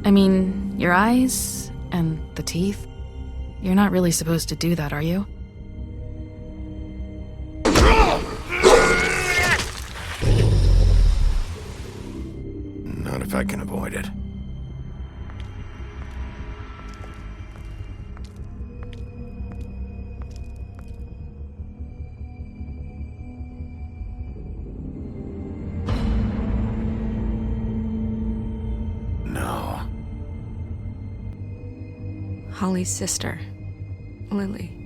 I mean, your eyes and the teeth. You're not really supposed to do that, are you? Not if I can avoid it. No. Holly's sister, Lily.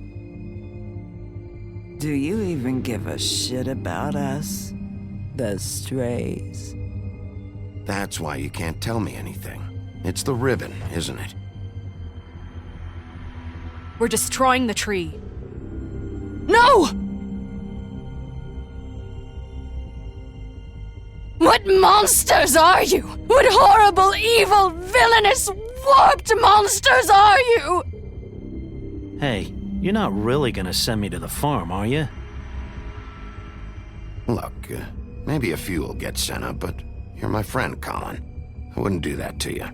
Do you even give a shit about us? The strays. That's why you can't tell me anything. It's the ribbon, isn't it? We're destroying the tree. No! What monsters are you? What horrible, evil, villainous, warped monsters are you? Hey, you're not really gonna send me to the farm, are you? Look, maybe a few will get sent up, but you're my friend, Colin. I wouldn't do that to you.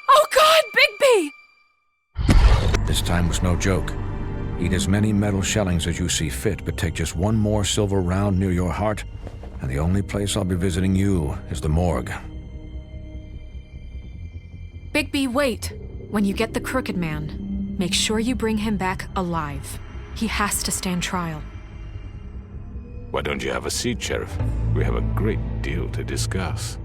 Oh God, Bigby! This time was no joke. Eat as many metal shellings as you see fit, but take just one more silver round near your heart, and the only place I'll be visiting you is the morgue. Bigby, wait. When you get the Crooked Man, make sure you bring him back alive. He has to stand trial. Why don't you have a seat, Sheriff? We have a great deal to discuss.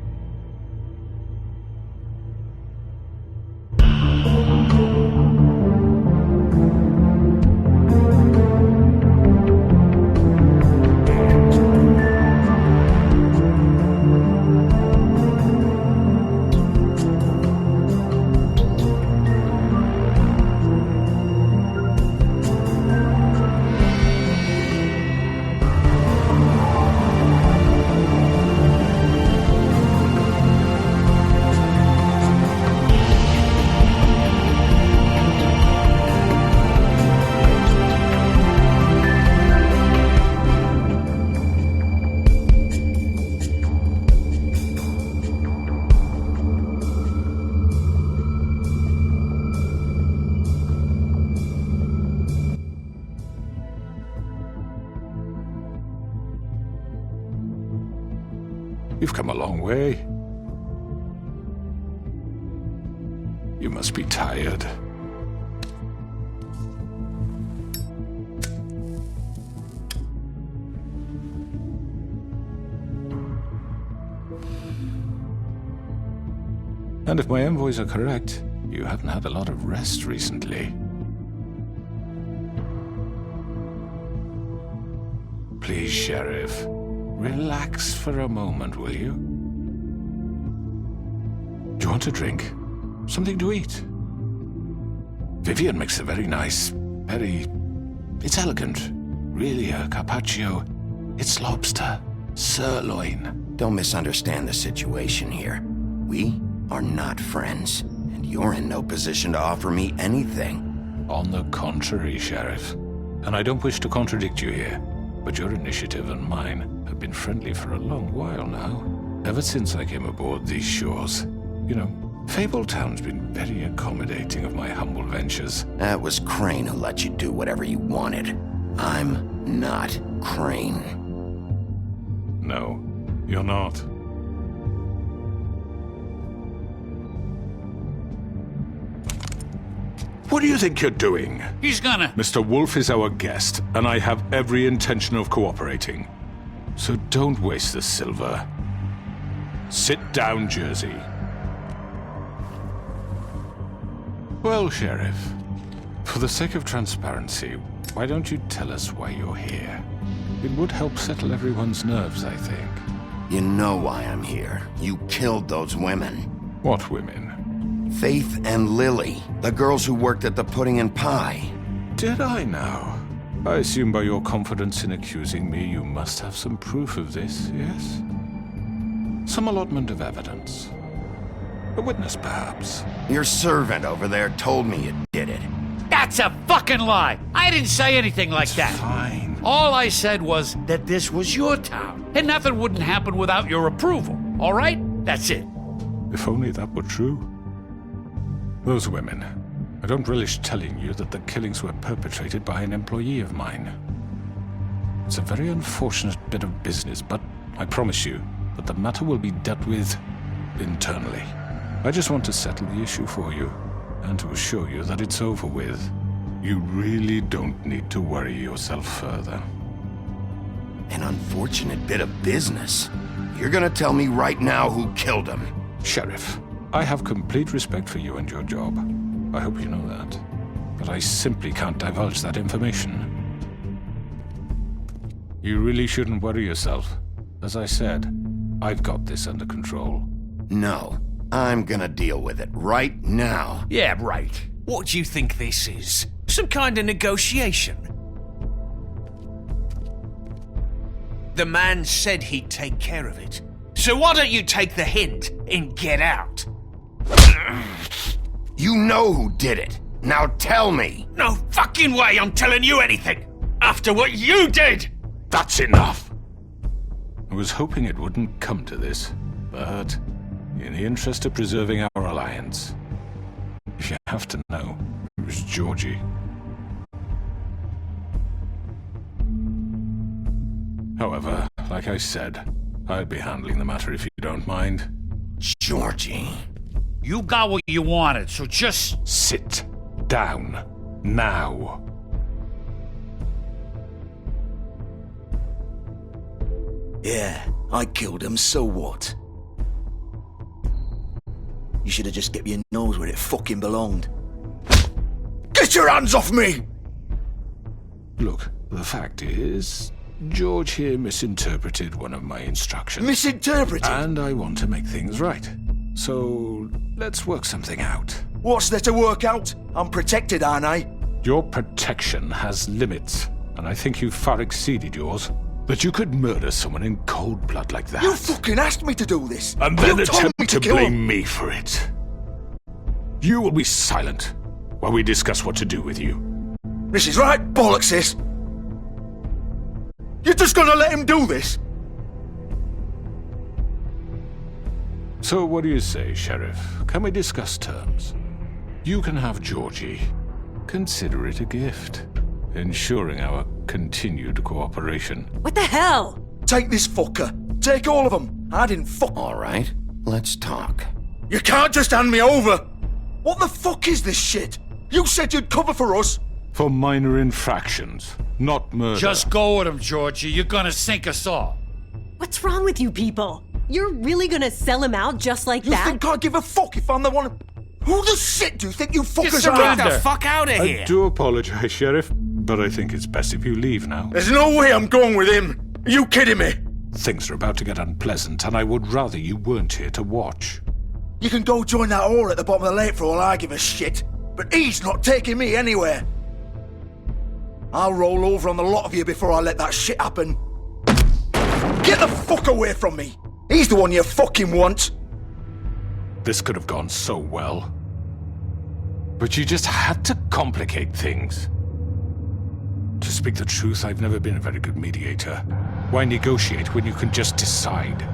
You've come a long way. You must be tired. And if my envoys are correct, you haven't had a lot of rest recently. Please, Sheriff, relax for a moment, will you? Do you want a drink? Something to eat? Vivian makes a very nice, it's elegant. Really a carpaccio. It's lobster, sirloin. Don't misunderstand the situation here. We are not friends, and you're in no position to offer me anything. On the contrary, Sheriff. And I don't wish to contradict you here, but your initiative and mine have been friendly for a long while now. Ever since I came aboard these shores. You know, Fabletown's been very accommodating of my humble ventures. That was Crane who let you do whatever you wanted. I'm not Crane. No, you're not. What do you think you're doing? He's gonna... Mr. Wolf is our guest, and I have every intention of cooperating. So don't waste the silver. Sit down, Jersey. Well, Sheriff, for the sake of transparency, why don't you tell us why you're here? It would help settle everyone's nerves, I think. You know why I'm here. You killed those women. What women? Faith and Lily, the girls who worked at the Pudding and Pie. Did I now? I assume by your confidence in accusing me, you must have some proof of this, yes? Some allotment of evidence. A witness, perhaps. Your servant over there told me you did it. The That's a fucking lie! I didn't say anything like that. Fine. All I said was that this was your town, and nothing wouldn't happen without your approval, all right? That's it. If only that were true. Those women. I don't relish telling you that the killings were perpetrated by an employee of mine. It's a very unfortunate bit of business, but I promise you that the matter will be dealt with internally. I just want to settle the issue for you, and to assure you that it's over with. You really don't need to worry yourself further. An unfortunate bit of business. You're gonna tell me right now who killed him? Sheriff, I have complete respect for you and your job. I hope you know that. But I simply can't divulge that information. You really shouldn't worry yourself. As I said, I've got this under control. No, I'm gonna deal with it right now. Yeah, right. What do you think this is? Some kind of negotiation? The man said he'd take care of it. So why don't you take the hint and get out? You know who did it. Now tell me. No fucking way I'm telling you anything! After what you did! That's enough! I was hoping it wouldn't come to this, but in the interest of preserving our alliance, if you have to know, it was Georgie. However, like I said, I'll be handling the matter if you don't mind. Georgie. You got what you wanted, so just... Sit down. Now. Yeah, I killed him, so what? You should have just kept your nose where it fucking belonged. Get your hands off me! Look, the fact is, George here misinterpreted one of my instructions. Misinterpreted? And I want to make things right. So, let's work something out. What's there to work out? I'm protected, aren't I? Your protection has limits, and I think you've far exceeded yours. That you could murder someone in cold blood like that. You fucking asked me to do this! And then you attempt told me to kill blame him. me for it. You will be silent while we discuss what to do with you. This is right bollocks, this! You're just gonna let him do this? So what do you say, Sheriff? Can we discuss terms? You can have Georgie. Consider it a gift, ensuring our continued cooperation. What the hell? Take this fucker. Take all of them. I didn't fuck. All right, let's talk. You can't just hand me over! What the fuck is this shit? You said you'd cover for us! For minor infractions, not murder. Just go with him, Georgie. You're gonna sink us all. What's wrong with you people? You're really gonna sell him out just like You that? think I give a fuck if I'm the one? Who the shit do you think you fuckers surrender. are? Get the fuck out of here! I do apologize, Sheriff, but I think it's best if you leave now. There's no way I'm going with him. Are you kidding me? Things are about to get unpleasant, and I would rather you weren't here to watch. You can go join that whore at the bottom of the lake for all I give a shit. But he's not taking me anywhere. I'll roll over on the lot of you before I let that shit happen. Get the fuck away from me! He's the one you fucking want! This could have gone so well. But you just had to complicate things. To speak the truth, I've never been a very good mediator. Why negotiate when you can just decide?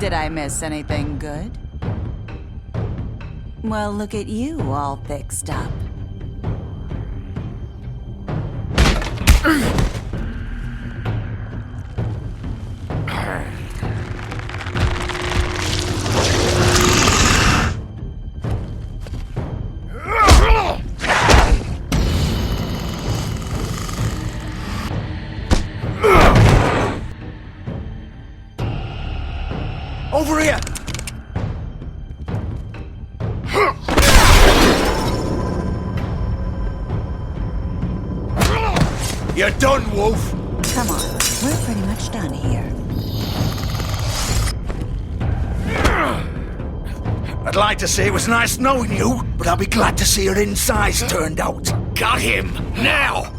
Did I miss anything good? Well, look at you, all fixed up. Over here! You're done, Wolf! Come on, we're pretty much done here. I'd like to say it was nice knowing you, but I'll be glad to see your insides turned out. Got him! Now!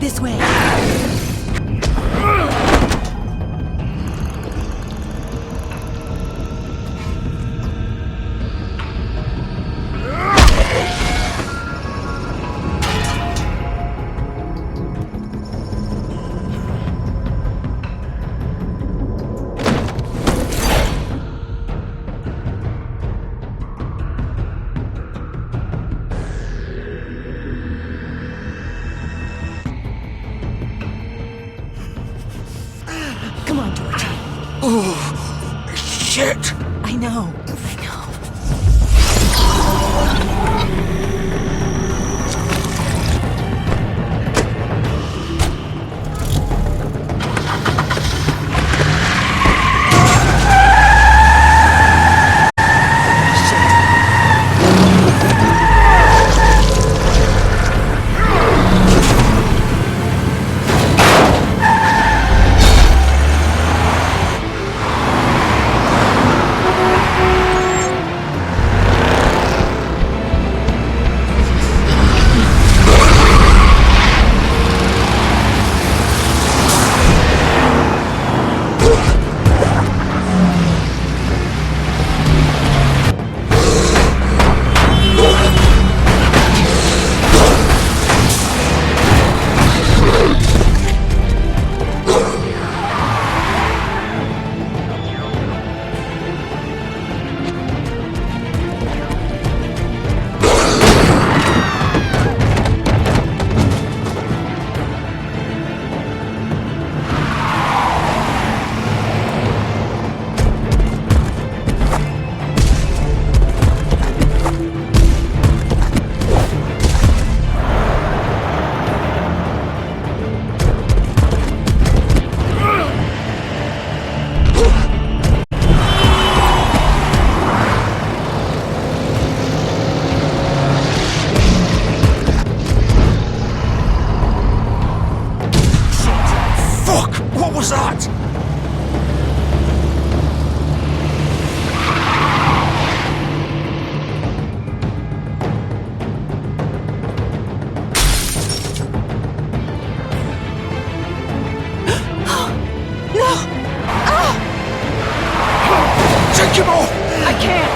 This way. Come on, Georgie. Oh, shit! I know. What was that? No! Ah! Take him off! I can't!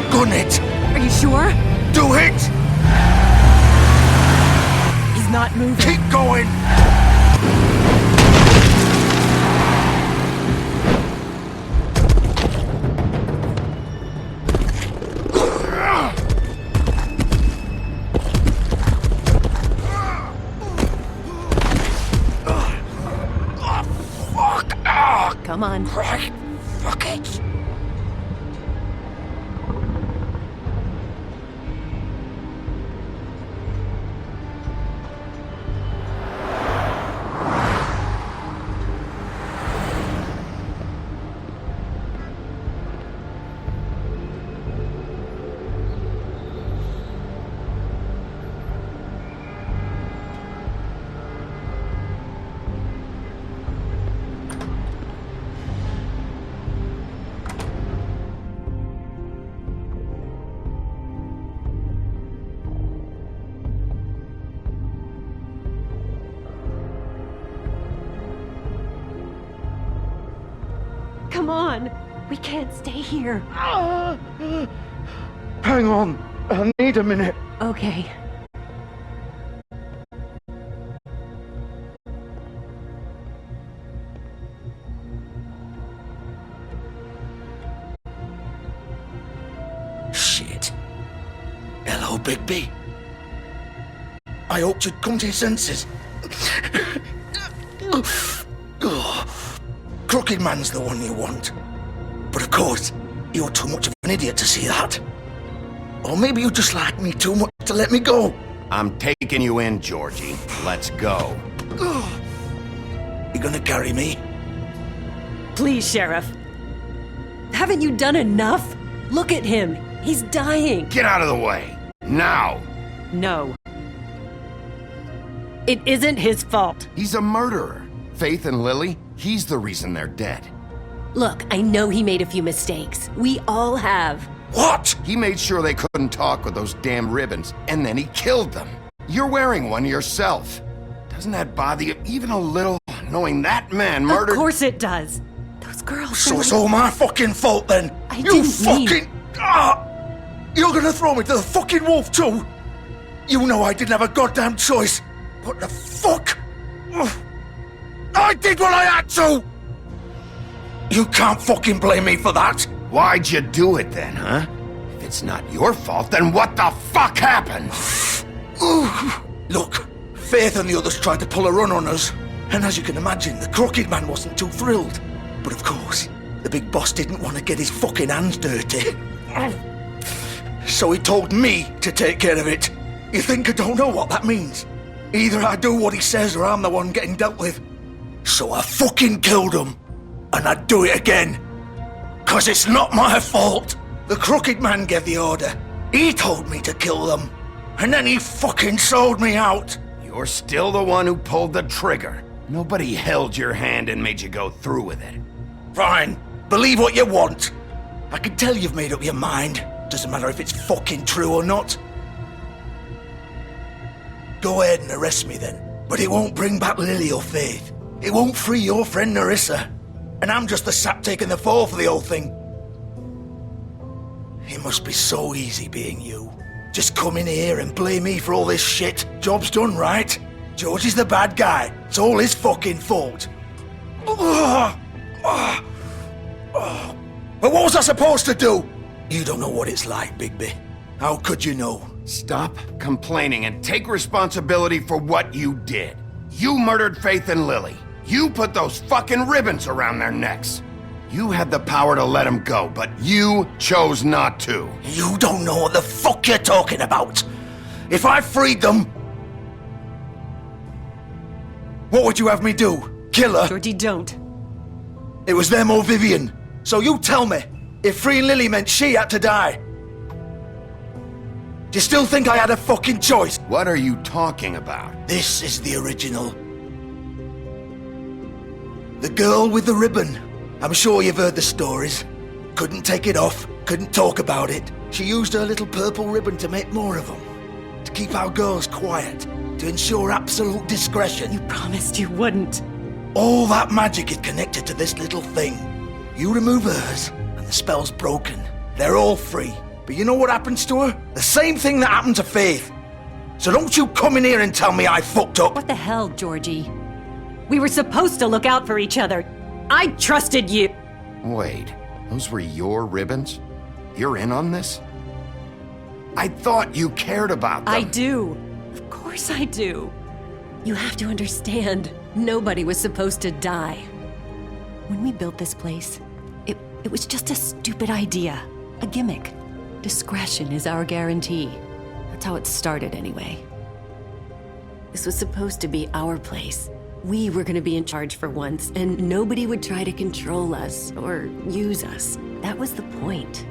Gun it! Are you sure? Do it! He's not moving. Keep going! Come on. Right. Fuck it. Come on. We can't stay here. Hang on. I need a minute. Okay. Shit. Hello, Bigby. I hoped you'd come to your senses. Crooked Man's the one you want. But of course, you're too much of an idiot to see that. Or maybe you just like me too much to let me go. I'm taking you in, Georgie. Let's go. You gonna carry me? Please, Sheriff. Haven't you done enough? Look at him. He's dying. Get out of the way. Now. No. It isn't his fault. He's a murderer. Faith and Lily, he's the reason they're dead. Look, I know he made a few mistakes. We all have. What? He made sure they couldn't talk with those damn ribbons, and then he killed them. You're wearing one yourself. Doesn't that bother you even a little, knowing that man murdered— Of course it does. Those girls— So it's all my fucking fault then? You fucking— You're gonna throw me to the fucking wolf too? You know I didn't have a goddamn choice. What the fuck? I did what I had to! You can't fucking blame me for that. Why'd you do it then, huh? If it's not your fault, then what the fuck happened? Look, Faith and the others tried to pull a run on us. And as you can imagine, the Crooked Man wasn't too thrilled. But of course, the big boss didn't want to get his fucking hands dirty. So he told me to take care of it. You think I don't know what that means? Either I do what he says or I'm the one getting dealt with. So I fucking killed him. And I'd do it again. 'Cause it's not my fault. The Crooked Man gave the order. He told me to kill them. And then he fucking sold me out. You're still the one who pulled the trigger. Nobody held your hand and made you go through with it. Fine. Believe what you want. I can tell you've made up your mind. Doesn't matter if it's fucking true or not. Go ahead and arrest me then. But it won't bring back Lily or Faith. It won't free your friend Nerissa. And I'm just the sap taking the fall for the whole thing. It must be so easy being you. Just come in here and blame me for all this shit. Job's done, right? George is the bad guy. It's all his fucking fault. But what was I supposed to do? You don't know what it's like, Bigby. How could you know? Stop complaining and take responsibility for what you did. You murdered Faith and Lily. You put those fucking ribbons around their necks. You had the power to let them go, but you chose not to. You don't know what the fuck you're talking about. If I freed them, what would you have me do? Kill her? Georgie, don't. It was them or Vivian. So you tell me, if freeing Lily meant she had to die, do you still think I had a fucking choice? What are you talking about? This is the original. The girl with the ribbon. I'm sure you've heard the stories. Couldn't take it off, couldn't talk about it. She used her little purple ribbon to make more of them. To keep our girls quiet. To ensure absolute discretion. You promised you wouldn't. All that magic is connected to this little thing. You remove hers, and the spell's broken. They're all free. But you know what happens to her? The same thing that happened to Faith. So don't you come in here and tell me I fucked up. What the hell, Georgie? We were supposed to look out for each other. I trusted you. Wait, those were your ribbons? You're in on this? I thought you cared about them. I do. Of course I do. You have to understand, nobody was supposed to die. When we built this place, it was just a stupid idea. A gimmick. Discretion is our guarantee. That's how it started anyway. This was supposed to be our place. We were gonna be in charge for once, and nobody would try to control us or use us. That was the point.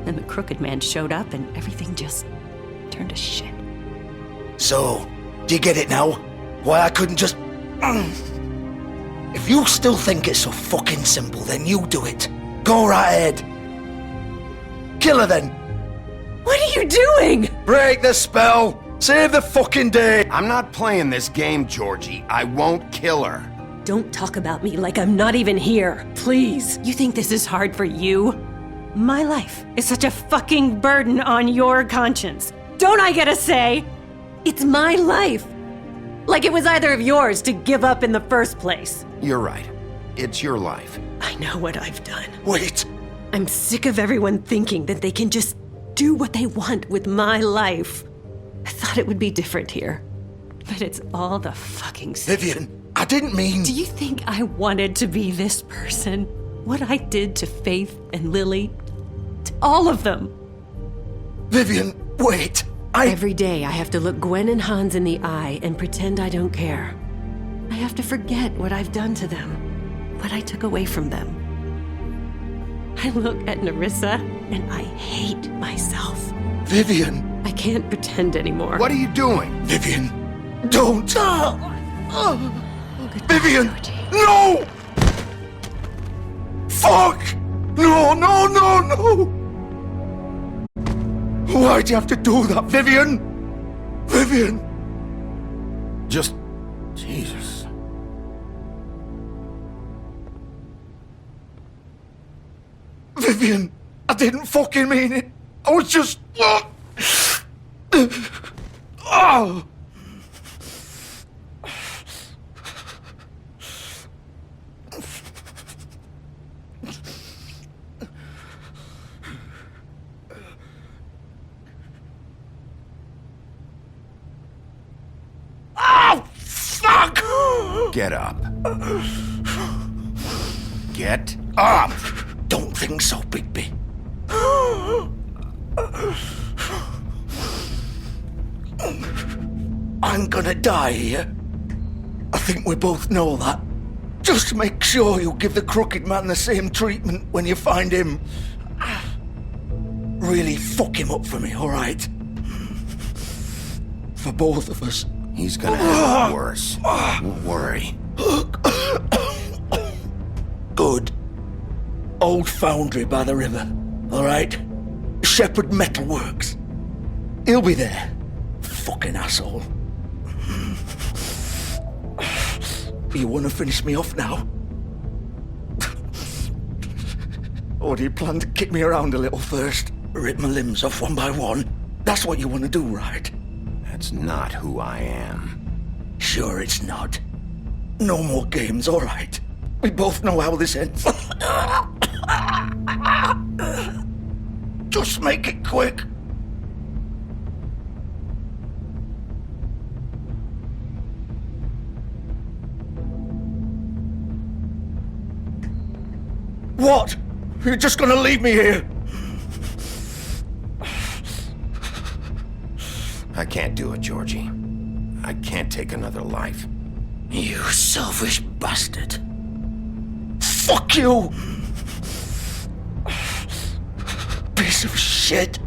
Then the Crooked Man showed up and everything just turned to shit. So, do you get it now? Why I couldn't just... If you still think it's so fucking simple, then you do it. Go right ahead. Kill her then. What are you doing? Break the spell. Save the fucking day. I'm not playing this game, Georgie. I won't kill her. Don't talk about me like I'm not even here. Please. You think this is hard for you? My life is such a fucking burden on your conscience. Don't I get a say? It's my life. Like it was either of yours to give up in the first place. You're right. It's your life. I know what I've done. Wait. I'm sick of everyone thinking that they can just do what they want with my life. I thought it would be different here. But it's all the fucking same. Vivian, I didn't mean... Do you think I wanted to be this person? What I did to Faith and Lily? To all of them? Vivian, wait. Every day I have to look Gwen and Hans in the eye and pretend I don't care. I have to forget what I've done to them. What I took away from them. I look at Nerissa and I hate myself. Vivian! I can't pretend anymore. What are you doing? Vivian! Don't! Vivian! No! Fuck! No, no, no, no! Why'd you have to do that, Vivian? Vivian! Just... Jesus. Vivian! I didn't fucking mean it! I was just... Oh! Oh, fuck! Get up. Get up! Don't think so, Bigby. I'm gonna die here. I think we both know that. Just make sure you give the crooked man the same treatment when you find him. Really fuck him up for me, alright? For both of us. He's gonna have it worse. Don't worry. Good. Old foundry by the river, alright? Shepherd Metalworks. He'll be there. Fucking asshole. You want to finish me off now? Or do you plan to kick me around a little first? Rip my limbs off one by one? That's what you want to do, right? That's not who I am. Sure it's not. No more games, alright? We both know how this ends. Just make it quick. What? You're just gonna leave me here? I can't do it, Georgie. I can't take another life. You selfish bastard. Fuck you! Piece of shit.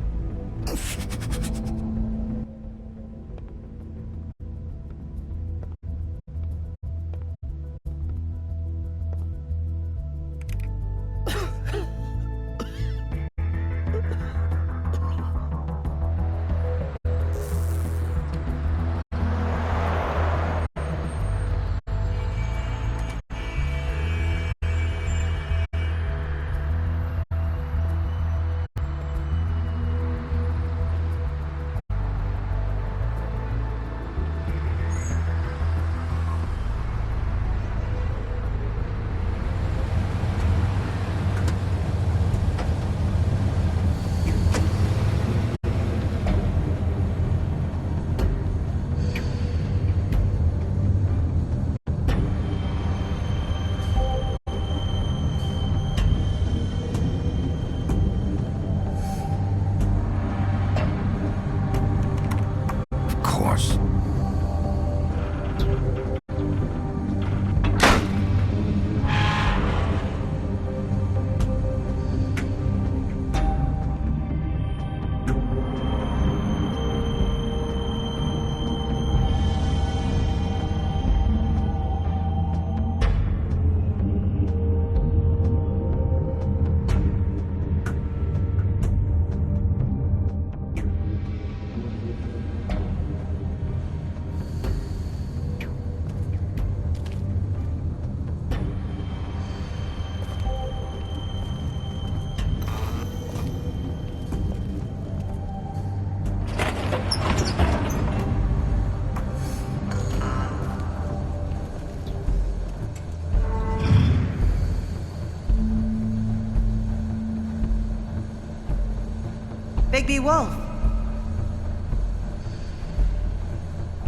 Bigby Wolf.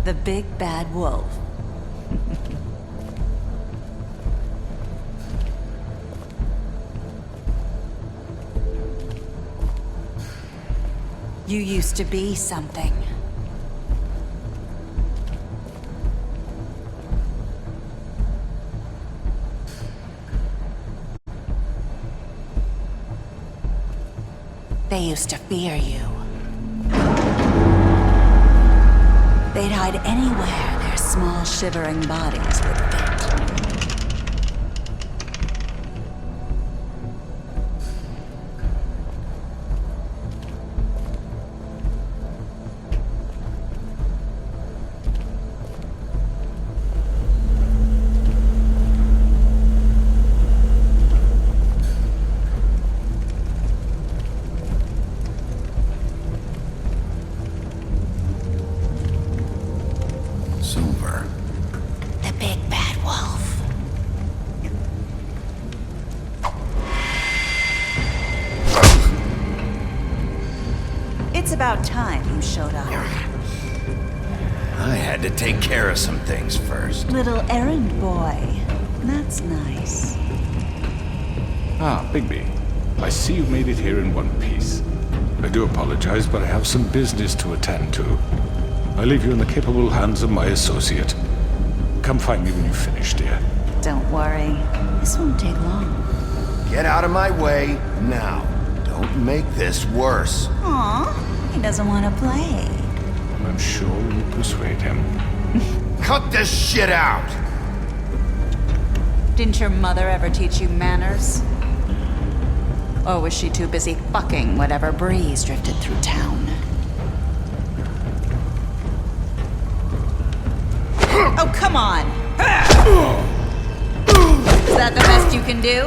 The big bad wolf. You used to be something. They used to fear you. They'd hide anywhere their small, shivering bodies would fit. Silver. The big bad wolf. It's about time you showed up. I had to take care of some things first. Little errand boy. That's nice. Ah, Bigby. I see you made it here in one piece. I do apologize, but I have some business to attend to. I leave you in the capable hands of my associate. Come find me when you finish, dear. Don't worry. This won't take long. Get out of my way now. Don't make this worse. Aw, he doesn't want to play. I'm sure you persuade him. Cut this shit out! Didn't your mother ever teach you manners? Or was she too busy fucking whatever breeze drifted through town? Oh, come on! Is that the best you can do?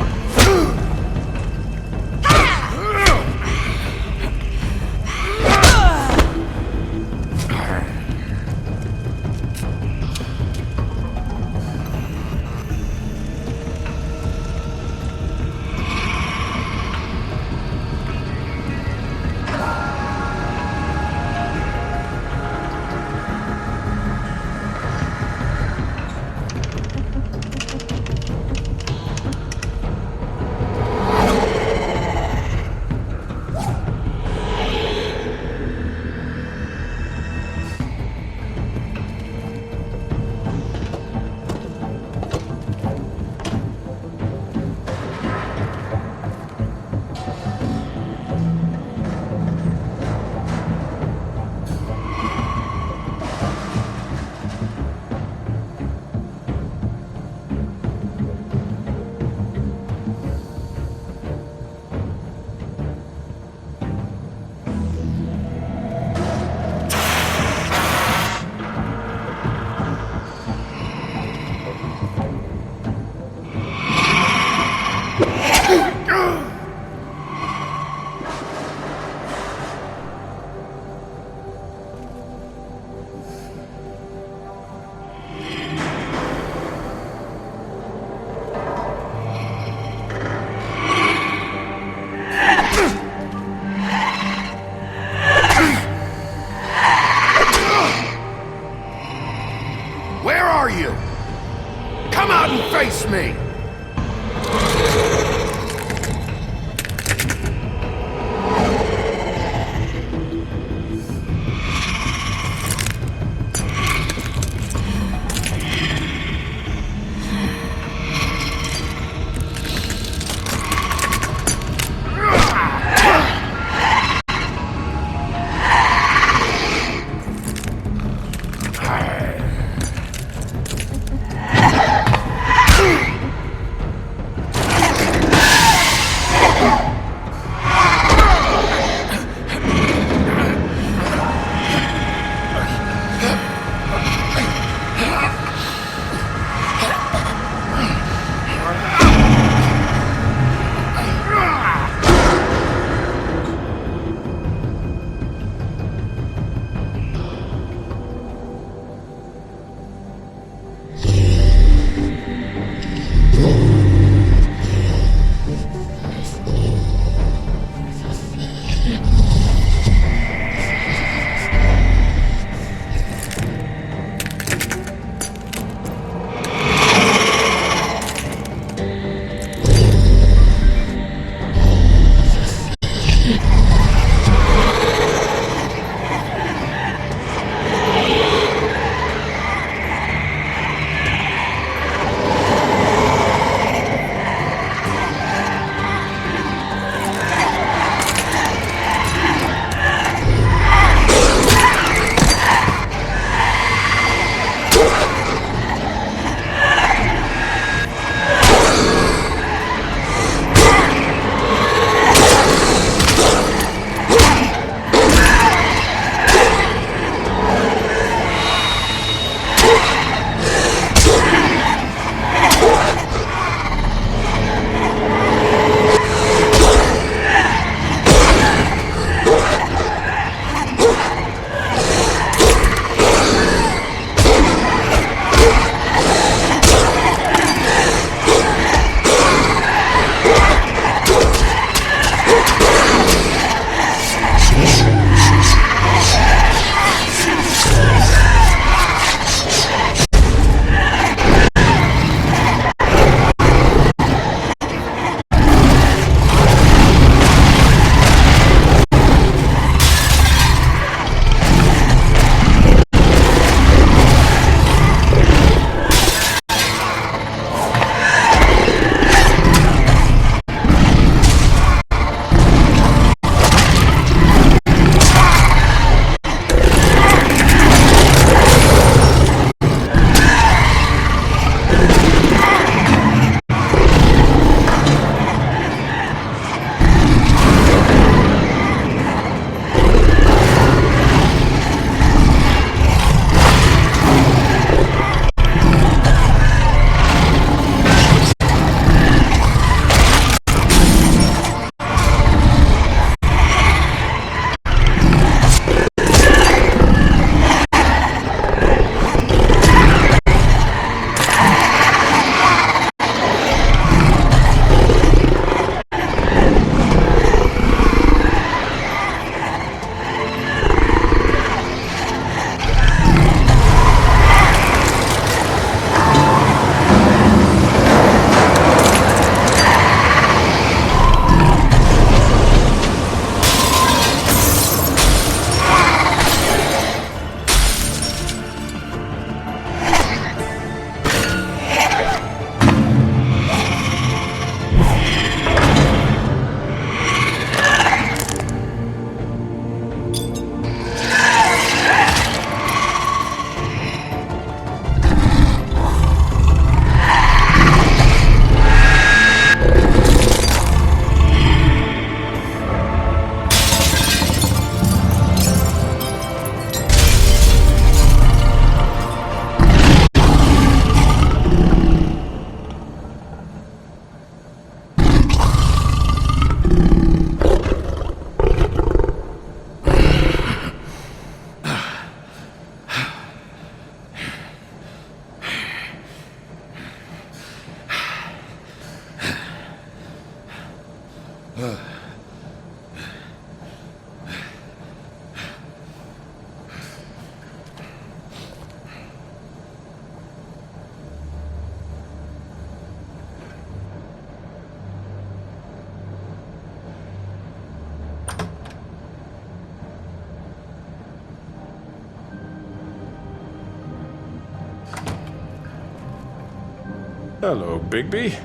Hello, Bigby.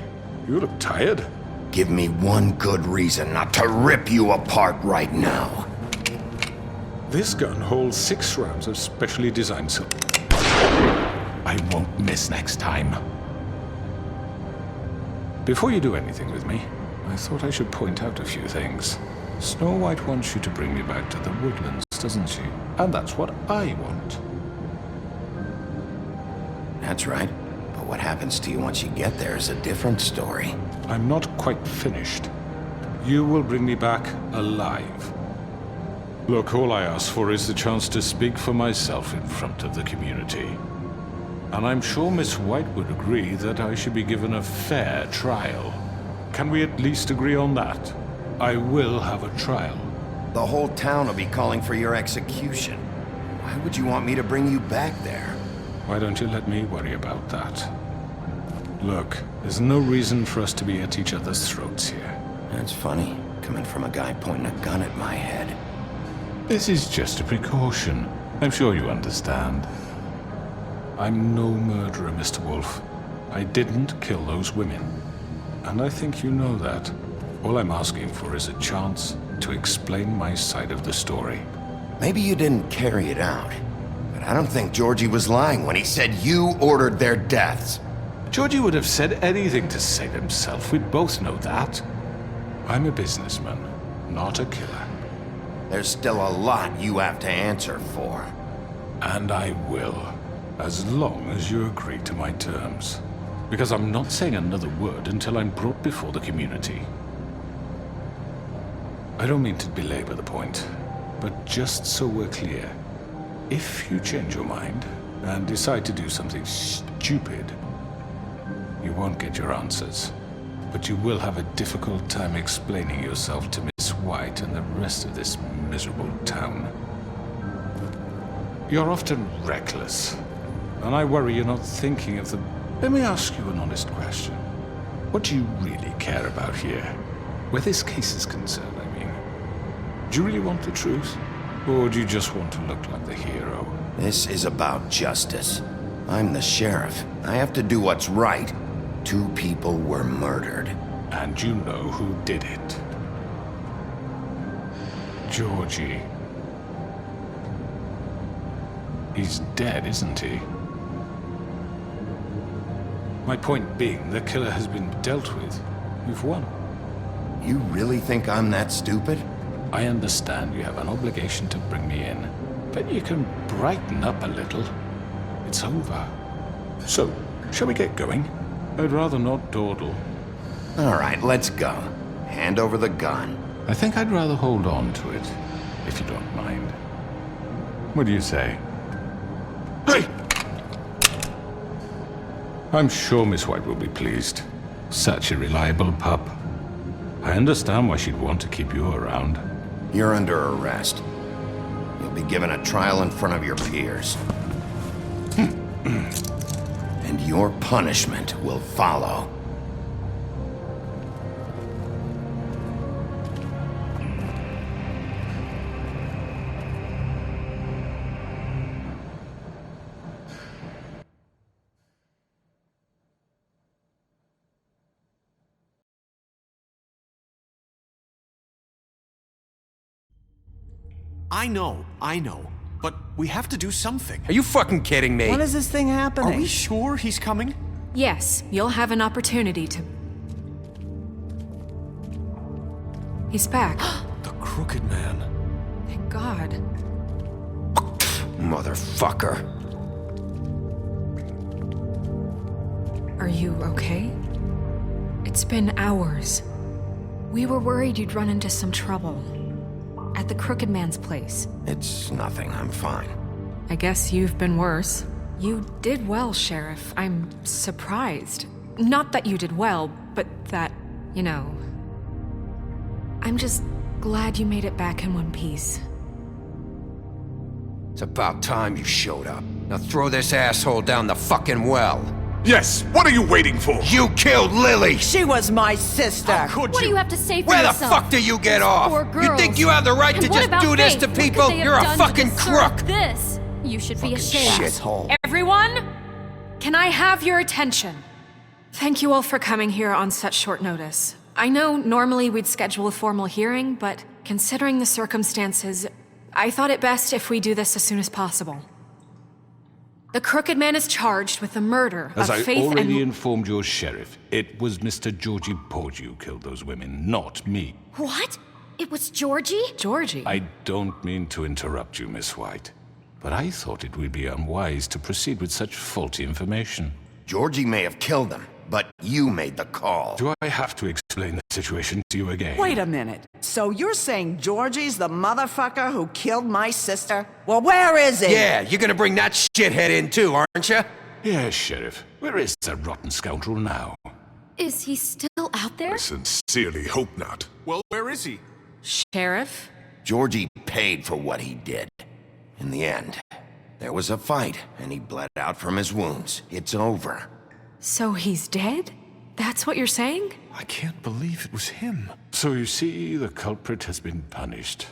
You look tired. Give me one good reason not to rip you apart right now. This gun holds 6 rounds of specially designed silver. I won't miss next time. Before you do anything with me, I thought I should point out a few things. Snow White wants you to bring me back to the woodlands, doesn't she? And that's what I want. That's right. But what happens to you once you get there is a different story. I'm not quite finished. You will bring me back alive. Look, all I ask for is the chance to speak for myself in front of the community. And I'm sure Miss White would agree that I should be given a fair trial. Can we at least agree on that? I will have a trial. The whole town will be calling for your execution. Why would you want me to bring you back there? Why don't you let me worry about that? Look, there's no reason for us to be at each other's throats here. That's funny, coming from a guy pointing a gun at my head. This is just a precaution. I'm sure you understand. I'm no murderer, Mr. Wolf. I didn't kill those women. And I think you know that. All I'm asking for is a chance to explain my side of the story. Maybe you didn't carry it out, but I don't think Georgie was lying when he said you ordered their deaths. Georgie would have said anything to save himself. We both know that. I'm a businessman, not a killer. There's still a lot you have to answer for. And I will, as long as you agree to my terms. Because I'm not saying another word until I'm brought before the community. I don't mean to belabor the point, but just so we're clear, if you change your mind and decide to do something stupid, you won't get your answers. But you will have a difficult time explaining yourself to Miss White and the rest of this miserable town. You're often reckless, and I worry you're not thinking of the... Let me ask you an honest question. What do you really care about here? Where this case is concerned, I mean. Do you really want the truth? Or do you just want to look like the hero? This is about justice. I'm the sheriff. I have to do what's right. 2 people were murdered. And you know who did it. Georgie. He's dead, isn't he? My point being, the killer has been dealt with. You've won. You really think I'm that stupid? I understand you have an obligation to bring me in, but you can brighten up a little. It's over. So, shall we get going? I'd rather not dawdle. All right, let's go. Hand over the gun. I think I'd rather hold on to it, if you don't mind. What do you say? Hey! I'm sure Miss White will be pleased. Such a reliable pup. I understand why she'd want to keep you around. You're under arrest. You'll be given a trial in front of your peers. And your punishment will follow. I know. But we have to do something. Are you fucking kidding me? When is this thing happening? Are we sure he's coming? Yes, you'll have an opportunity to... He's back. The Crooked Man. Thank God. Motherfucker. Are you okay? It's been hours. We were worried you'd run into some trouble. At the Crooked Man's place. It's nothing, I'm fine. I guess you've been worse. You did well, Sheriff. I'm surprised. Not that you did well, but that, you know... I'm just glad you made it back in one piece. It's about time you showed up. Now throw this asshole down the fucking well. Yes, what are you waiting for? You killed Lily! She was my sister. How could What you? do you have to say for Where yourself? the fuck do you get off? Poor You girls. think you have the right And to what just about do this Faith? to What could people? they have You're a done to fucking deserve crook! This. You should be ashamed. Shithole. Everyone, can I have your attention? Thank you all for coming here on such short notice. I know normally we'd schedule a formal hearing, but considering the circumstances, I thought it best if we do this as soon as possible. The Crooked Man is charged with the murder As of I Faith already and... informed your sheriff, it was Mr. Georgie Porgy who killed those women, not me. What? It was Georgie? Georgie? I don't mean to interrupt you, Miss White, but I thought it would be unwise to proceed with such faulty information. Georgie may have killed him, but you made the call. Do I have to explain the situation to you again? Wait a minute. So you're saying Georgie's the motherfucker who killed my sister? Well, where is he? Yeah, you're gonna bring that shithead in too, aren't you? Yes, Sheriff. Where is that rotten scoundrel now? Is he still out there? I sincerely hope not. Well, where is he? Sheriff? Georgie paid for what he did. In the end, there was a fight, and he bled out from his wounds. It's over. So he's dead? That's what you're saying? I can't believe it was him. So you see, the culprit has been punished.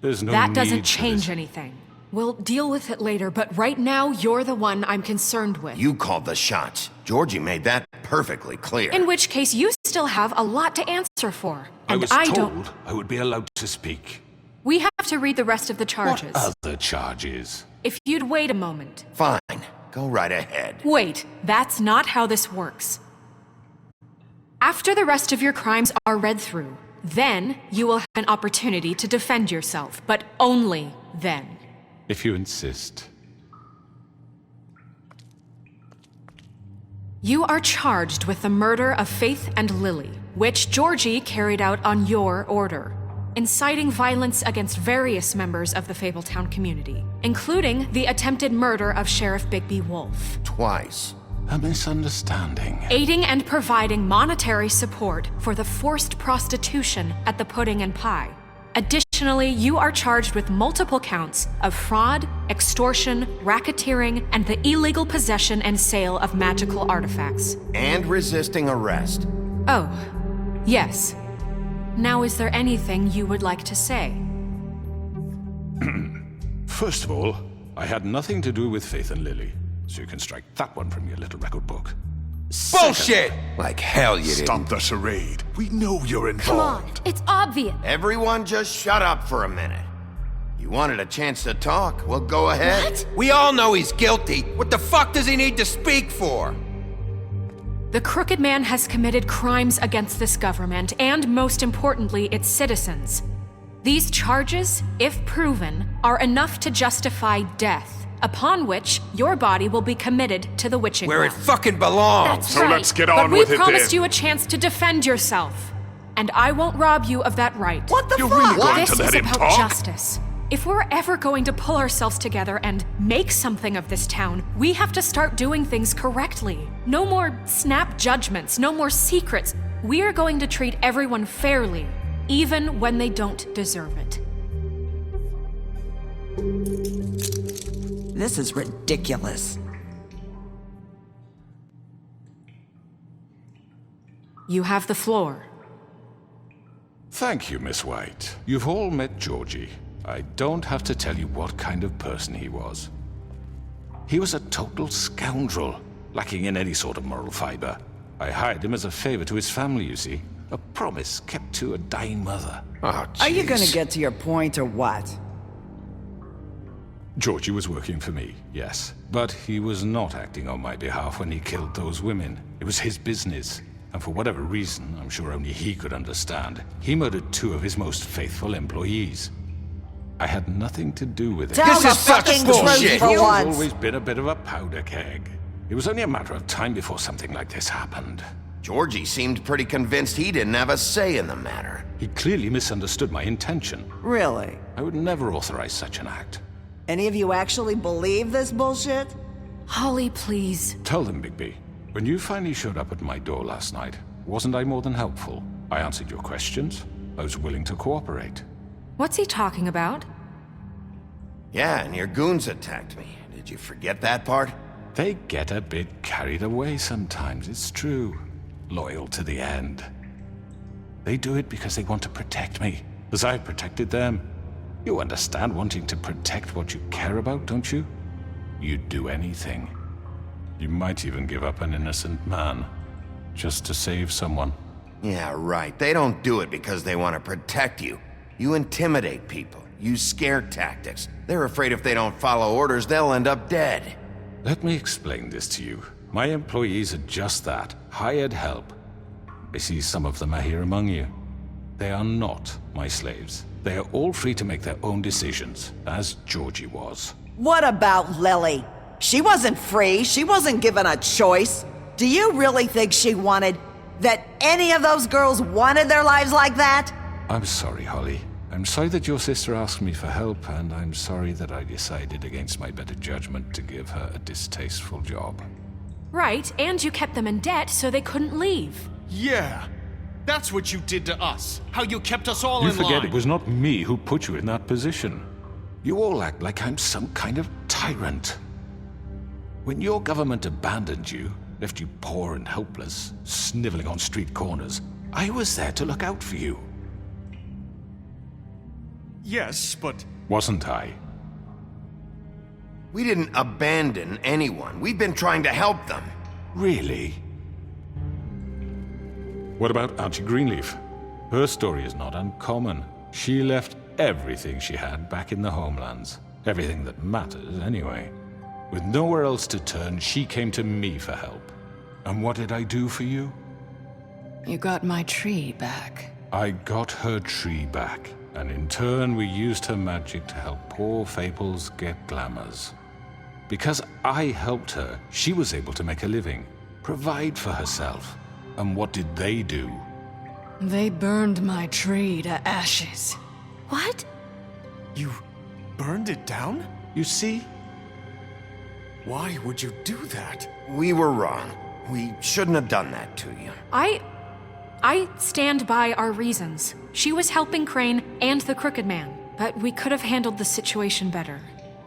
There's no That need doesn't for change this. anything. We'll deal with it later, but right now, you're the one I'm concerned with. You called the shots. Georgie made that perfectly clear. In which case, you still have a lot to answer for. I And was I told don't... I would be allowed to speak. We have to read the rest of the charges. What other charges? If you'd wait a moment. Fine. Go right ahead. Wait, that's not how this works. After the rest of your crimes are read through, then you will have an opportunity to defend yourself, but only then. If you insist. You are charged with the murder of Faith and Lily, which Georgie carried out on your order, inciting violence against various members of the Fabletown community, including the attempted murder of Sheriff Bigby Wolf. Twice. A misunderstanding. Aiding and providing monetary support for the forced prostitution at the Pudding and Pie. Additionally, you are charged with multiple counts of fraud, extortion, racketeering, and the illegal possession and sale of magical artifacts. And resisting arrest. Oh, yes. Now, is there anything you would like to say? First of all, I had nothing to do with Faith and Lily, so you can strike that one from your little record book. Bullshit! Like hell you didn't. Stop the charade. We know you're Come on, involved. it's obvious. Everyone just shut up for a minute. You wanted a chance to talk? Well, go ahead. What? We all know he's guilty. What the fuck does he need to speak for? The Crooked Man has committed crimes against this government and, most importantly, its citizens. These charges, if proven, are enough to justify death, upon which your body will be committed to the witching Where it well. fucking belongs. That's So right. let's get but on we with it promised then. you a chance to defend yourself, and I won't rob you of that right. What the You're fuck? really going This to let is him about talk? justice. If we're ever going to pull ourselves together and make something of this town, we have to start doing things correctly. No more snap judgments, no more secrets. We are going to treat everyone fairly, even when they don't deserve it. This is ridiculous. You have the floor. Thank you, Miss White. You've all met Georgie. I don't have to tell you what kind of person he was. He was a total scoundrel, lacking in any sort of moral fiber. I hired him as a favor to his family, you see. A promise kept to a dying mother. Oh, Are you jeez. gonna get to your point or what? Georgie was working for me, yes. But he was not acting on my behalf when he killed those women. It was his business. And for whatever reason, I'm sure only he could understand, he murdered 2 of his most faithful employees. I had nothing to do with it. Tell the fucking truth for He's once. always been a bit of a powder keg. It was only a matter of time before something like this happened. Georgie seemed pretty convinced he didn't have a say in the matter. He clearly misunderstood my intention. Really? I would never authorize such an act. Any of you actually believe this bullshit? Holly, please. Tell them, Bigby. When you finally showed up at my door last night, wasn't I more than helpful? I answered your questions. I was willing to cooperate. What's he talking about? Yeah, and your goons attacked me. Did you forget that part? They get a bit carried away sometimes, it's true. Loyal to the end. They do it because they want to protect me, as I've protected them. You understand wanting to protect what you care about, don't you? You'd do anything. You might even give up an innocent man. just to save someone. Yeah, right. They don't do it because they want to protect you. You intimidate people, use scare tactics. They're afraid if they don't follow orders, they'll end up dead. Let me explain this to you. My employees are just that, hired help. I see some of them are here among you. They are not my slaves. They are all free to make their own decisions, as Georgie was. What about Lily? She wasn't free. She wasn't given a choice. Do you really think she wanted... that any of those girls wanted their lives like that? I'm sorry, Holly. I'm sorry that your sister asked me for help, and I'm sorry that I decided against my better judgment to give her a distasteful job. Right, and you kept them in debt so they couldn't leave. Yeah. That's what you did to us. How you kept us all You in line. forget it was not me who put you in that position. You all act like I'm some kind of tyrant. When your government abandoned you, left you poor and helpless, sniveling on street corners, I was there to look out for you. Yes, but... Wasn't I? We didn't abandon anyone. We've been trying to help them. Really? What about Archie Greenleaf? Her story is not uncommon. She left everything she had back in the homelands. Everything that matters, anyway. With nowhere else to turn, she came to me for help. And what did I do for you? You got my tree back. I got her tree back, and in turn we used her magic to help poor Fables get glamours. Because I helped her, she was able to make a living, provide for herself. And what did they do? They burned my tree to ashes. What? You burned it down? You see? Why would you do that? We were wrong. We shouldn't have done that to you. I stand by our reasons. She was helping Crane and the Crooked Man, but we could have handled the situation better.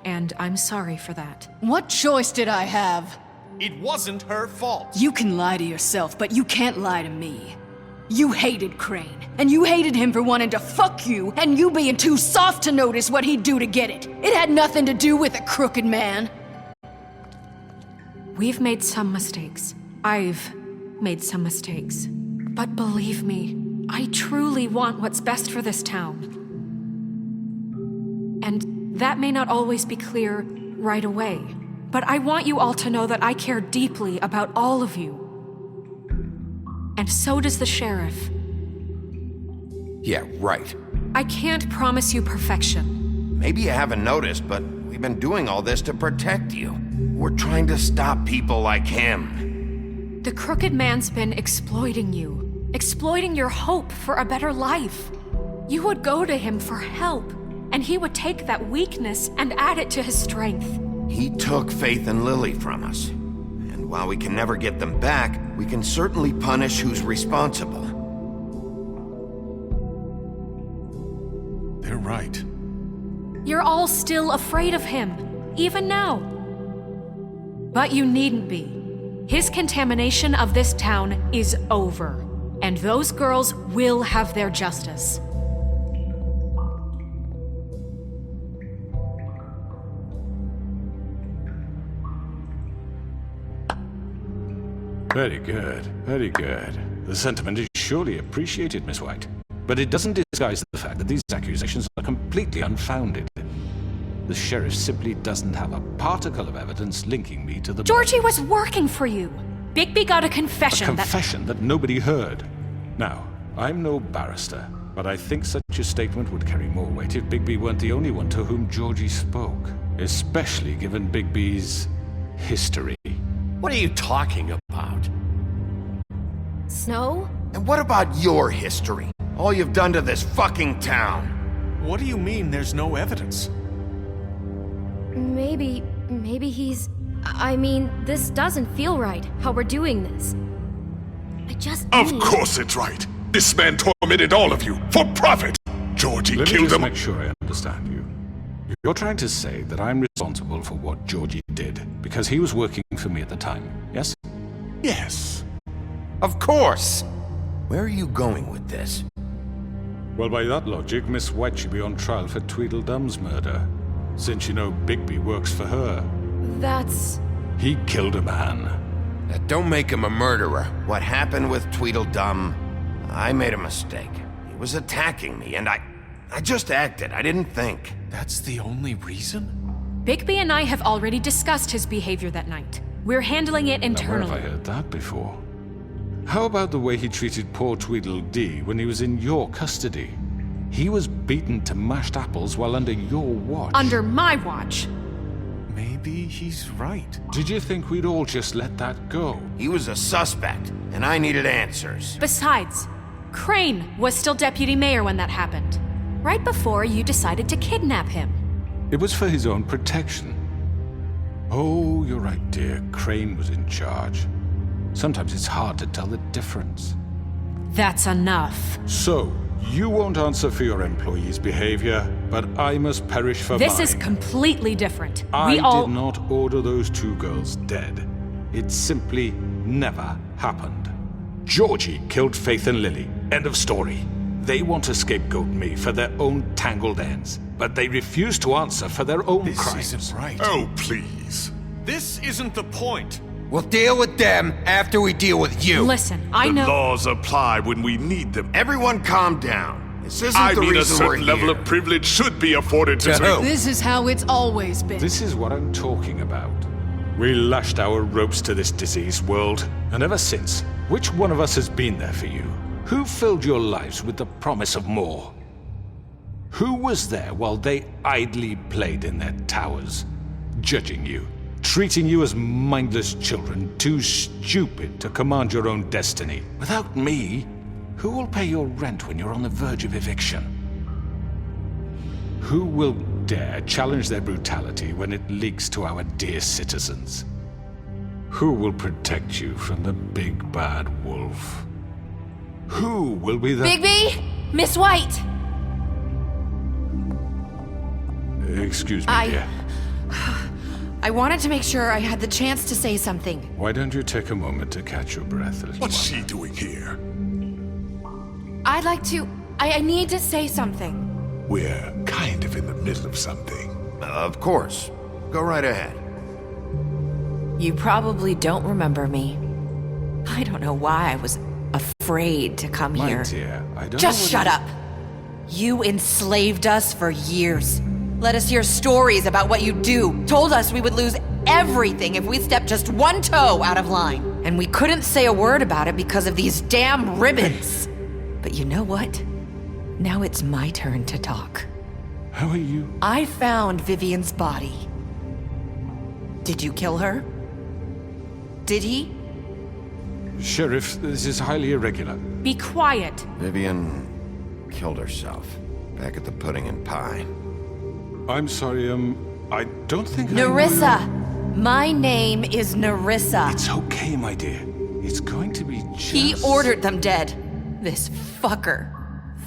And I'm sorry for that. What choice did I have? It wasn't her fault. You can lie to yourself, but you can't lie to me. You hated Crane, and you hated him for wanting to fuck you, and you being too soft to notice what he'd do to get it. It had nothing to do with a Crooked Man. We've made some mistakes. I've made some mistakes. But believe me, I truly want what's best for this town. And that may not always be clear right away, but I want you all to know that I care deeply about all of you. And so does the sheriff. Yeah, right. I can't promise you perfection. Maybe you haven't noticed, but we've been doing all this to protect you. We're trying to stop people like him. The Crooked Man's been exploiting you, exploiting your hope for a better life. You would go to him for help, and he would take that weakness and add it to his strength. He took Faith and Lily from us. And while we can never get them back, we can certainly punish who's responsible. They're right. You're all still afraid of him, even now. But you needn't be. His contamination of this town is over, and those girls will have their justice. Very good, very good. The sentiment is surely appreciated, Miss White. But it doesn't disguise the fact that these accusations are completely unfounded. The sheriff simply doesn't have a particle of evidence linking me to the... Georgie was working for you. Bigby got a confession A confession that nobody heard. Now, I'm no barrister, but I think such a statement would carry more weight if Bigby weren't the only one to whom Georgie spoke. Especially given Bigby's history. What are you talking about? Snow? And what about your history? All you've done to this fucking town. What do you mean there's no evidence? Maybe he's... I mean, this doesn't feel right, how we're doing this. I just Of need... course it's right. This man tormented all of you for profit. Georgie Let me killed just them. make sure I understand you. You're trying to say that I'm responsible for what Georgie did because he was working for me at the time, yes? Yes. Of course! Where are you going with this? Well, by that logic, Miss White should be on trial for Tweedledum's murder, since you know Bigby works for her. That's... He killed a man. That don't make him a murderer. What happened with Tweedledum, I made a mistake. He was attacking me, and I just acted. I didn't think. That's the only reason? Bigby and I have already discussed his behavior that night. We're handling it Now, where internally. have I heard that before? How about the way he treated poor Tweedledee when he was in your custody? He was beaten to mashed apples while under your watch. Under my watch. Maybe he's right. Did you think we'd all just let that go? He was a suspect, and I needed answers. Besides, Crane was still deputy mayor when that happened. Right before you decided to kidnap him. It was for his own protection. Oh, you're right, dear. Crane was in charge. Sometimes it's hard to tell the difference. That's enough. So, you won't answer for your employees' behavior, but I must perish for This mine. is completely different. I We all... did not order those 2 girls dead. It simply never happened. Georgie killed Faith and Lily. End of story. They want to scapegoat me for their own tangled ends, but they refuse to answer for their own crimes. This isn't right. Oh, please. This isn't the point. We'll deal with them after we deal with you. Listen, I The know... laws apply when we need them. Everyone calm down. This isn't I the mean, a reason we're certain level here. of privilege should be afforded to... To who? This is how it's always been. This is what I'm talking about. We lashed our ropes to this diseased world, and ever since, which one of us has been there for you? Who filled your lives with the promise of more? Who was there while they idly played in their towers, judging you, treating you as mindless children, too stupid to command your own destiny? Without me, who will pay your rent when you're on the verge of eviction? Who will dare challenge their brutality when it leaks to our dear citizens? Who will protect you from the big bad wolf? Who will be the... Bigby? Miss White! Excuse me, dear. I wanted to make sure I had the chance to say something. Why don't you take a moment to catch your breath a little What's while? she doing here? I'd like to... I need to say something. We're kind of in the middle of something. Of course. Go right ahead. You probably don't remember me. I don't know why I was afraid to come My here. dear, I don't Just know shut up. You enslaved us for years. Let us hear stories about what you do. Told us we would lose everything if we stepped just one toe out of line. And we couldn't say a word about it because of these damn ribbons. But you know what? Now it's my turn to talk. How are you? I found Vivian's body. Did you kill her? Did he? Sheriff, this is highly irregular. Be quiet. Vivian killed herself back at the Pudding and Pie. I'm sorry, I don't think Nerissa! My name is Nerissa. It's okay, my dear. It's going to be just... He ordered them dead. This fucker.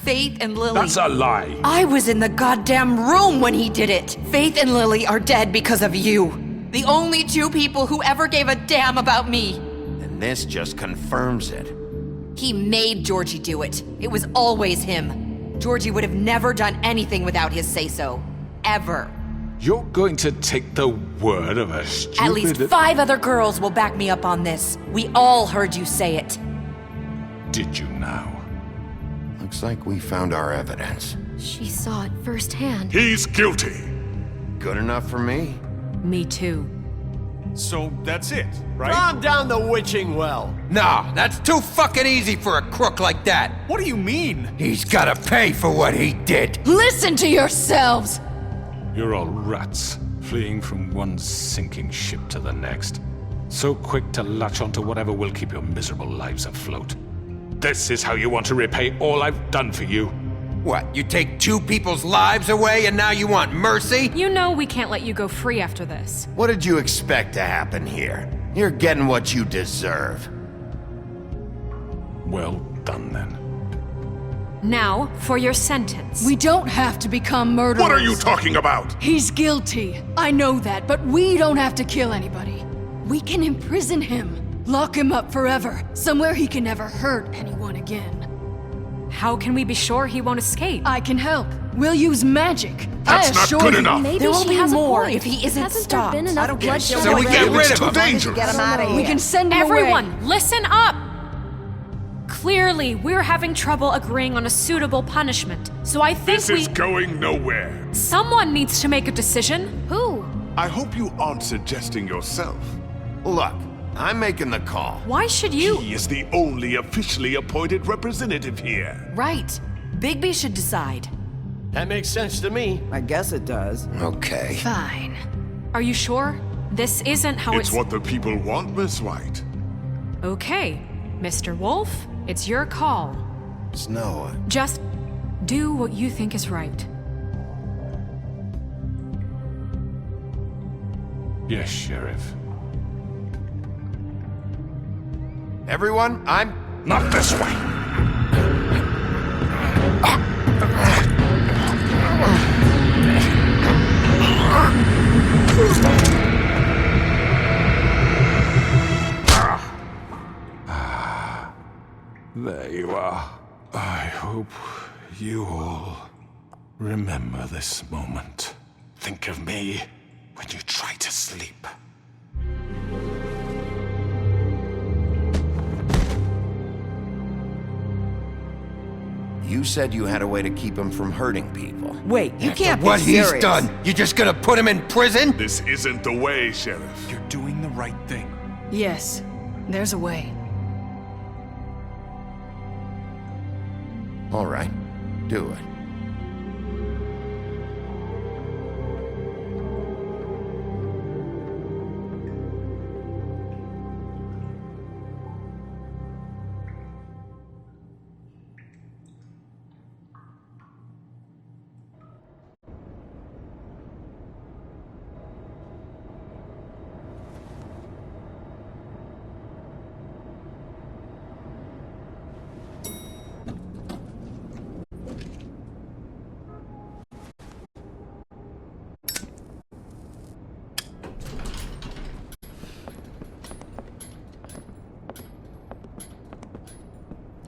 Faith and Lily. That's a lie. I was in the goddamn room when he did it. Faith and Lily are dead because of you. The only 2 people who ever gave a damn about me. And this just confirms it. He made Georgie do it. It was always him. Georgie would have never done anything without his say-so. Ever. You're going to take the word of a stupid... At least 5 other girls will back me up on this. We all heard you say it. Did you now? Looks like we found our evidence. She saw it firsthand. He's guilty. Good enough for me? Me too. So that's it, right? Calm down the witching well. Nah, that's too fucking easy for a crook like that. What do you mean? He's gotta pay for what he did. Listen to yourselves! You're all rats, fleeing from one sinking ship to the next. So quick to latch onto whatever will keep your miserable lives afloat. This is how you want to repay all I've done for you. What, you take 2 people's lives away and now you want mercy? You know we can't let you go free after this. What did you expect to happen here? You're getting what you deserve. Well done, then. Now, for your sentence. We don't have to become murderers. What are you talking about? He's guilty. I know that, but we don't have to kill anybody. We can imprison him. Lock him up forever. Somewhere he can never hurt anyone again. How can we be sure he won't escape? I can help. We'll use magic. That's I not assure good you. enough. Maybe There will she be has more a point. if he isn't Hasn't stopped. there been enough I don't give a bloodshed shit. So we already? get rid It's of too him. dangerous. Get him out of here. We can send him away. Everyone, listen up! Clearly, we're having trouble agreeing on a suitable punishment. So I think This is going nowhere. someone needs to make a decision. Who? I hope you aren't suggesting yourself. Look, I'm making the call. Why should you? He is the only officially appointed representative here. Right. Bigby should decide. That makes sense to me. I guess it does. Okay. Fine. Are you sure? This isn't how It's what the people want, Miss White. Okay, Mr. Wolf, it's your call. Snow. Just do what you think is right. Yes, Sheriff. Everyone, I'm... Not this way. There you are. I hope you all remember this moment. Think of me when you try to sleep. You said you had a way to keep him from hurting people. Wait, you can't be What serious. he's done, you just gonna put him in prison? This isn't the way, Sheriff. You're doing the right thing. Yes, there's a way. All right, do it.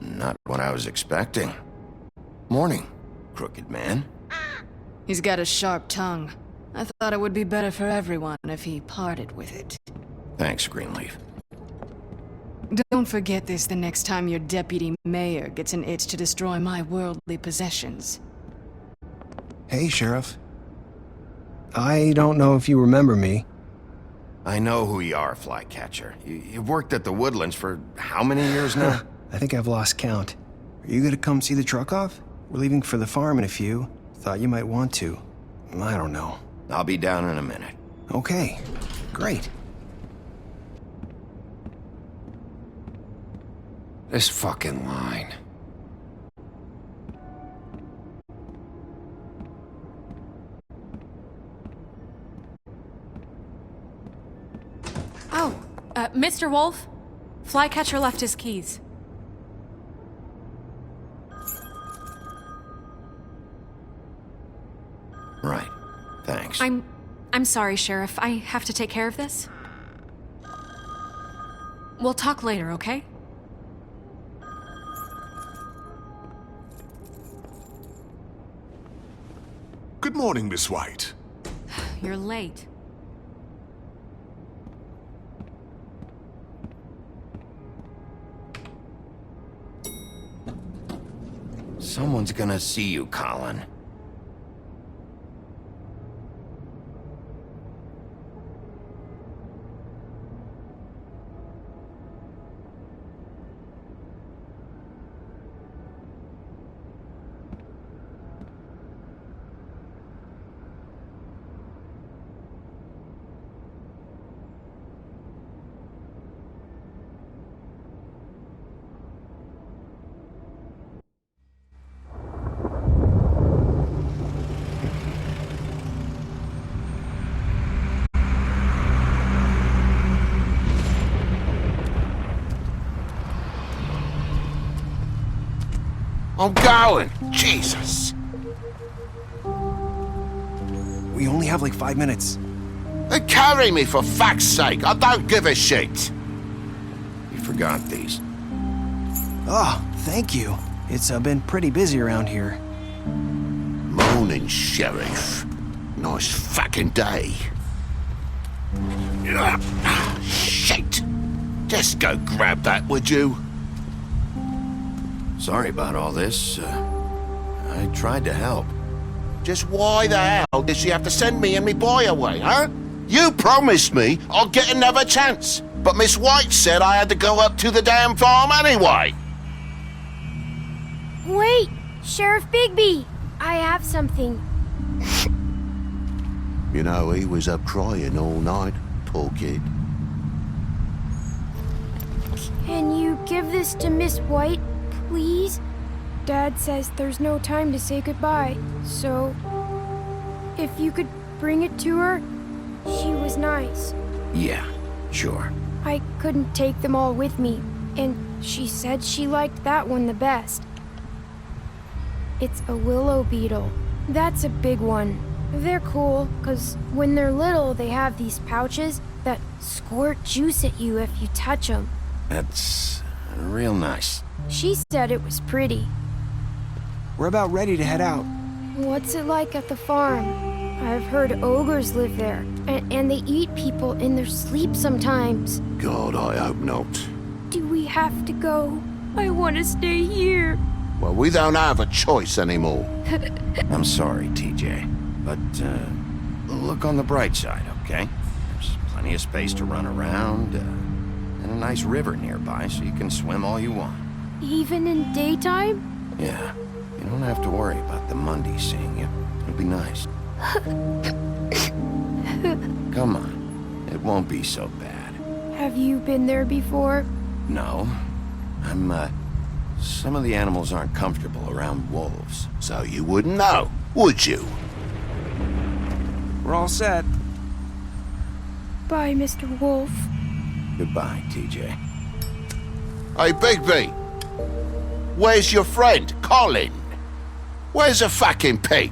Not what I was expecting. Morning, crooked man. He's got a sharp tongue. I thought it would be better for everyone if he parted with it. Thanks, Greenleaf. Don't forget this the next time your deputy mayor gets an itch to destroy my worldly possessions. Hey, Sheriff. I don't know if you remember me. I know who you are, Flycatcher. You've worked at the Woodlands for how many years now? I think I've lost count. Are you gonna come see the truck off? We're leaving for the farm in a few. Thought you might want to. I don't know. I'll be down in a minute. Okay, great. This fucking line. Oh, Mr. Wolf, Flycatcher left his keys. Right. Thanks. I'm sorry, Sheriff. I have to take care of this. We'll talk later, okay? Good morning, Miss White. You're late. Someone's gonna see you, Colin. I'm going! Jesus! We only have like 5 minutes. Carry me, for fuck's sake! I don't give a shit! You forgot these. Oh, thank you. It's been pretty busy around here. Moon morning, Sheriff. Nice fucking day. Shit! Just go grab that, would you? Sorry about all this. I tried to help. Just why the hell did she have to send me and me boy away, huh? You promised me I'll get another chance, but Miss White said I had to go up to the damn farm anyway. Wait! Sheriff Bigby! I have something. You know, he was up crying all night, poor kid. Can you give this to Miss White, please? Dad says there's no time to say goodbye, so if you could bring it to her, she was nice. Yeah, sure. I couldn't take them all with me, and she said she liked that one the best. It's a willow beetle. That's a big one. They're cool, 'cause when they're little, they have these pouches that squirt juice at you if you touch them. That's real nice. She said it was pretty. We're about ready to head out. What's it like at the farm? I've heard ogres live there, and they eat people in their sleep sometimes. God, I hope not. Do we have to go? I want to stay here. Well, we don't have a choice anymore. I'm sorry, TJ, but look on the bright side, okay? There's plenty of space to run around, and a nice river nearby so you can swim all you want. Even in daytime? Yeah, you don't have to worry about the Mundy seeing you. It'll be nice. Come on, it won't be so bad. Have you been there before? No, some of the animals aren't comfortable around wolves. So you wouldn't know, would you? We're all set. Bye, Mr. Wolf. Goodbye, TJ. Hey, Bigby. Where's your friend, Colin? Where's the fucking pig?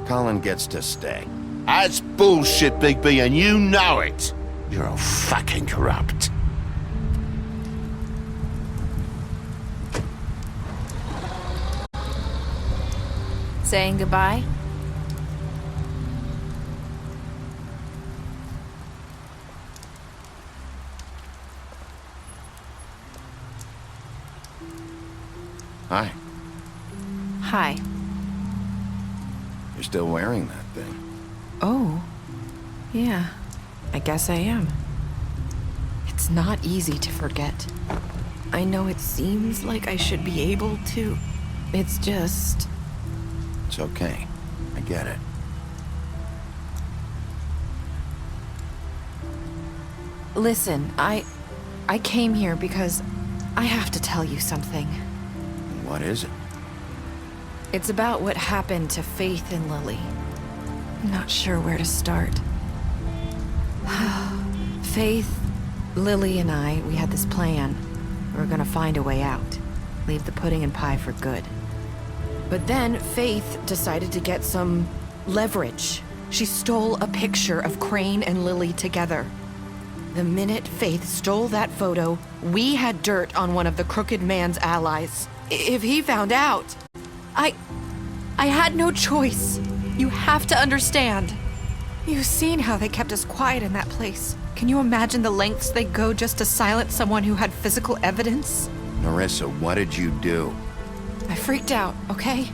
Colin gets to stay. That's bullshit, Bigby, and you know it. You're all fucking corrupt. Saying goodbye? Hi. Hi. You're still wearing that thing. Oh. Yeah. I guess I am. It's not easy to forget. I know it seems like I should be able to. It's just... It's okay. I get it. Listen, I came here because I have to tell you something. What is it? It's about what happened to Faith and Lily. I'm not sure where to start. Faith, Lily, and I, we had this plan. We were gonna find a way out. Leave the pudding and pie for good. But then Faith decided to get some leverage. She stole a picture of Crane and Lily together. The minute Faith stole that photo, we had dirt on one of the Crooked Man's allies. If he found out, I had no choice. You have to understand. You've seen how they kept us quiet in that place. Can you imagine the lengths they go just to silence someone who had physical evidence? Nerissa, what did you do? I freaked out, okay?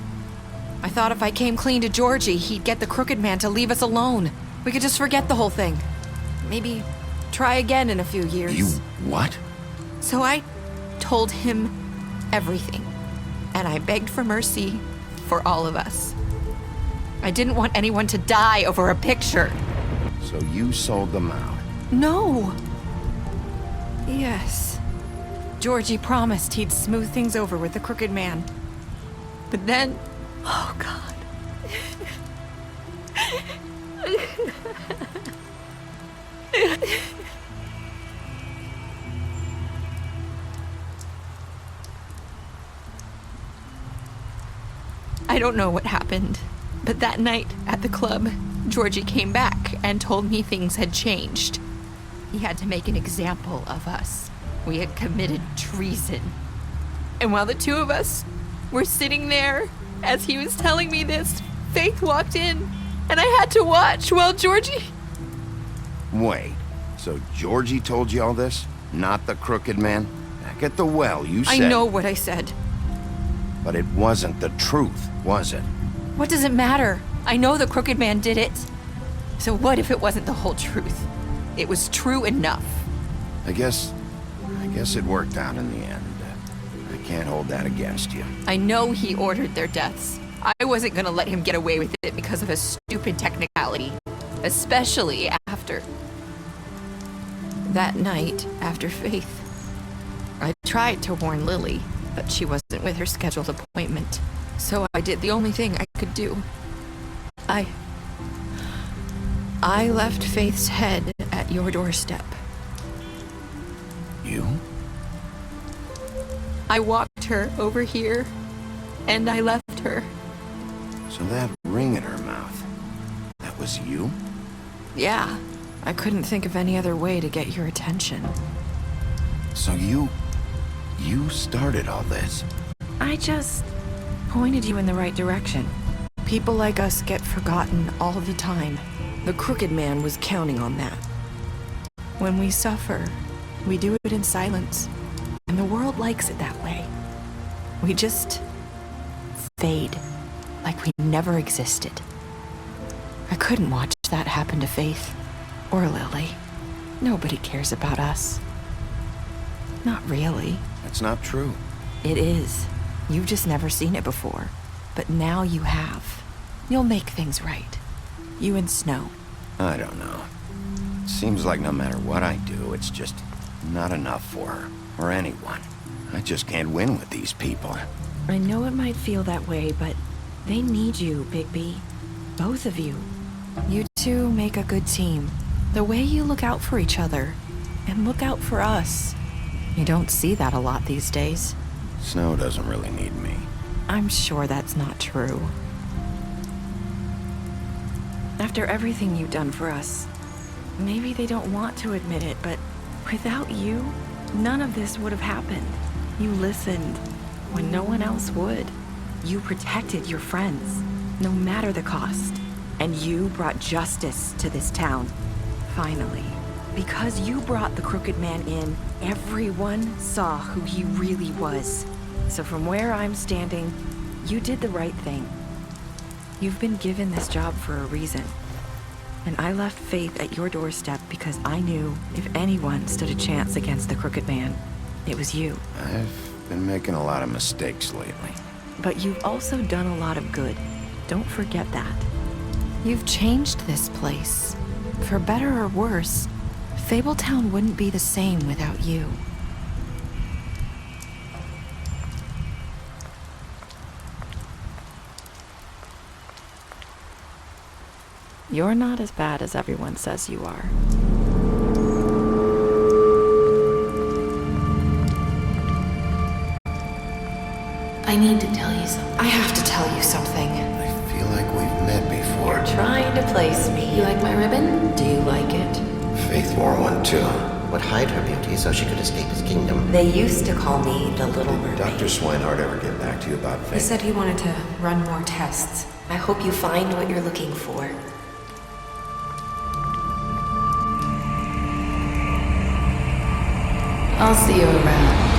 I thought if I came clean to Georgie, he'd get the Crooked Man to leave us alone. We could just forget the whole thing. Maybe try again in a few years. You what? So I told him everything. And I begged for mercy for all of us. I didn't want anyone to die over a picture. So you sold them out? No. Yes. Georgie promised he'd smooth things over with the Crooked Man. But then... Oh, God. I don't know what happened, but that night at the club, Georgie came back and told me things had changed. He had to make an example of us. We had committed treason. And while the two of us were sitting there, As he was telling me this, Faith walked in, and I had to watch while Georgie... Wait, so Georgie told you all this? Not the crooked man? Back at the well, you said... I know what I said. But it wasn't the truth, was it? What does it matter? I know the crooked man did it. So what if it wasn't the whole truth? It was true enough. I guess it worked out in the end. I can't hold that against you. I know he ordered their deaths. I wasn't gonna let him get away with it because of a stupid technicality. Especially after... that night, after Faith. I tried to warn Lily, but she wasn't with her scheduled appointment. So I did the only thing I could do. I left Faith's head at your doorstep. You? I walked her over here, and I left her. So that ring in her mouth, that was you? Yeah, I couldn't think of any other way to get your attention. So you started all this? I just pointed you in the right direction. People like us get forgotten all the time. The crooked man was counting on that. When we suffer, we do it in silence. And the world likes it that way. We just fade, like we never existed. I couldn't watch that happen to Faith, or Lily. Nobody cares about us. Not really. That's not true. It is. You've just never seen it before. But now you have. You'll make things right. You and Snow. I don't know. Seems like no matter what I do, it's just not enough for her. Or anyone. I just can't win with these people. I know it might feel that way, but they need you, Bigby. Both of you. You two make a good team. The way you look out for each other, and look out for us. You don't see that a lot these days. Snow doesn't really need me. I'm sure that's not true. After everything you've done for us, maybe they don't want to admit it, but without you, none of this would have happened. You listened when no one else would. You protected your friends, no matter the cost. And you brought justice to this town. Finally. Because you brought the crooked man in, everyone saw who he really was. So from where I'm standing, you did the right thing. You've been given this job for a reason. And I left Faith at your doorstep because I knew if anyone stood a chance against the crooked man, it was you. I've been making a lot of mistakes lately. But you've also done a lot of good. Don't forget that. You've changed this place. For better or worse, Fabletown wouldn't be the same without you. You're not as bad as everyone says you are. I need to tell you something. I have to tell you something. I feel like we've met before. You're trying to place me. You like my ribbon? Do you like it? Faith wore one too. Would hide her beauty so she could escape his kingdom. They used to call me the Little Mermaid. Dr. Swinehart ever get back to you about Faith? He said he wanted to run more tests. I hope you find what you're looking for. I'll see you around.